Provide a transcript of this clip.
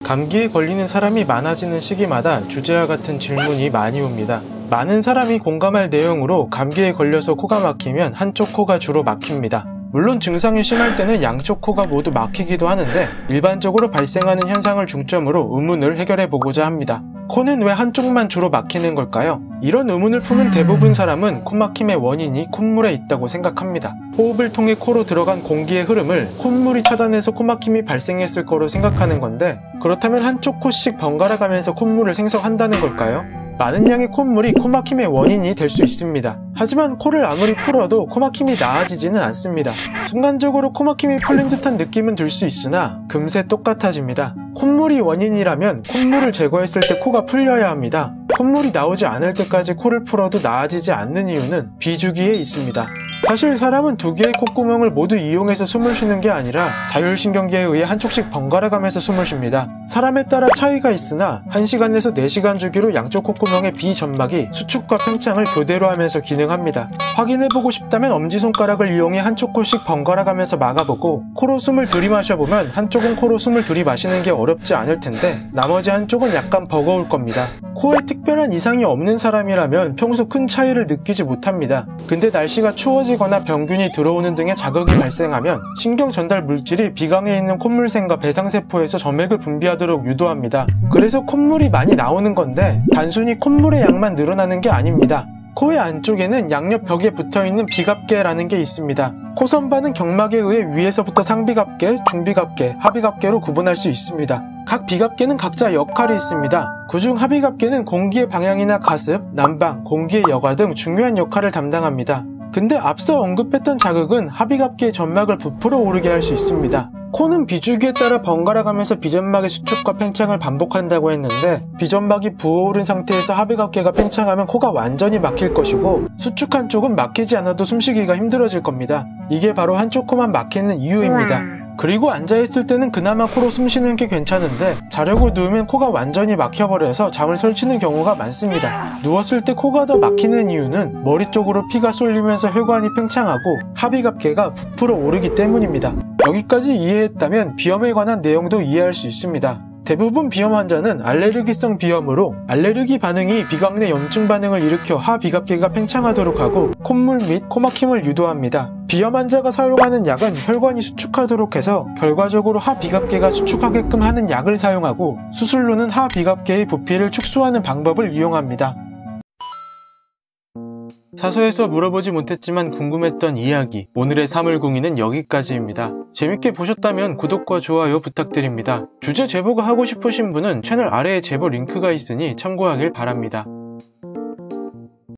감기에 걸리는 사람이 많아지는 시기마다 주제와 같은 질문이 많이 옵니다. 많은 사람이 공감할 내용으로 감기에 걸려서 코가 막히면 한쪽 코가 주로 막힙니다. 물론 증상이 심할 때는 양쪽 코가 모두 막히기도 하는데 일반적으로 발생하는 현상을 중점으로 의문을 해결해 보고자 합니다. 코는 왜 한쪽만 주로 막히는 걸까요? 이런 의문을 푸는 대부분 사람은 코막힘의 원인이 콧물에 있다고 생각합니다. 호흡을 통해 코로 들어간 공기의 흐름을 콧물이 차단해서 코막힘이 발생했을 거로 생각하는 건데, 그렇다면 한쪽 코씩 번갈아 가면서 콧물을 생성한다는 걸까요? 많은 양의 콧물이 코막힘의 원인이 될 수 있습니다. 하지만 코를 아무리 풀어도 코막힘이 나아지지는 않습니다. 순간적으로 코막힘이 풀린 듯한 느낌은 들 수 있으나 금세 똑같아집니다. 콧물이 원인이라면 콧물을 제거했을 때 코가 풀려야 합니다. 콧물이 나오지 않을 때까지 코를 풀어도 나아지지 않는 이유는 비주기에 있습니다. 사실 사람은 두 개의 콧구멍을 모두 이용해서 숨을 쉬는 게 아니라 자율신경계에 의해 한쪽씩 번갈아 가면서 숨을 쉽니다. 사람에 따라 차이가 있으나 1시간에서 4시간 주기로 양쪽 콧구멍의 비점막이 수축과 팽창을 교대로 하면서 기능합니다. 확인해보고 싶다면 엄지손가락을 이용해 한쪽 코씩 번갈아 가면서 막아보고 코로 숨을 들이마셔보면 한쪽은 코로 숨을 들이마시는 게 어렵지 않을 텐데 나머지 한쪽은 약간 버거울 겁니다. 코에 특별한 이상이 없는 사람이라면 평소 큰 차이를 느끼지 못합니다. 근데 날씨가 추워지거나 병균이 들어오는 등의 자극이 발생하면 신경 전달 물질이 비강에 있는 콧물샘과 배상세포에서 점액을 분비하도록 유도합니다. 그래서 콧물이 많이 나오는 건데 단순히 콧물의 양만 늘어나는 게 아닙니다. 코의 안쪽에는 양옆 벽에 붙어있는 비갑계라는 게 있습니다. 코선반은 경막에 의해 위에서부터 상비갑계, 중비갑계, 하비갑계로 구분할 수 있습니다. 각 비갑계는 각자 역할이 있습니다. 그중 하비갑계는 공기의 방향이나 가습, 난방, 공기의 여과 등 중요한 역할을 담당합니다. 근데 앞서 언급했던 자극은 하비갑계의 점막을 부풀어 오르게 할 수 있습니다. 코는 비주기에 따라 번갈아 가면서 비점막의 수축과 팽창을 반복한다고 했는데 비점막이 부어오른 상태에서 하비갑계가 팽창하면 코가 완전히 막힐 것이고 수축한 쪽은 막히지 않아도 숨쉬기가 힘들어질 겁니다. 이게 바로 한쪽 코만 막히는 이유입니다. 그리고 앉아있을 때는 그나마 코로 숨쉬는 게 괜찮은데 자려고 누우면 코가 완전히 막혀버려서 잠을 설치는 경우가 많습니다. 누웠을 때 코가 더 막히는 이유는 머리 쪽으로 피가 쏠리면서 혈관이 팽창하고 하비갑계가 부풀어 오르기 때문입니다. 여기까지 이해했다면 비염에 관한 내용도 이해할 수 있습니다. 대부분 비염 환자는 알레르기성 비염으로 알레르기 반응이 비강 내 염증 반응을 일으켜 하비갑계가 팽창하도록 하고 콧물 및 코막힘을 유도합니다. 비염 환자가 사용하는 약은 혈관이 수축하도록 해서 결과적으로 하비갑계가 수축하게끔 하는 약을 사용하고 수술로는 하비갑계의 부피를 축소하는 방법을 이용합니다. 사서에서 물어보지 못했지만 궁금했던 이야기, 오늘의 사물궁이는 여기까지입니다. 재밌게 보셨다면 구독과 좋아요 부탁드립니다. 주제 제보가 하고 싶으신 분은 채널 아래에 제보 링크가 있으니 참고하길 바랍니다.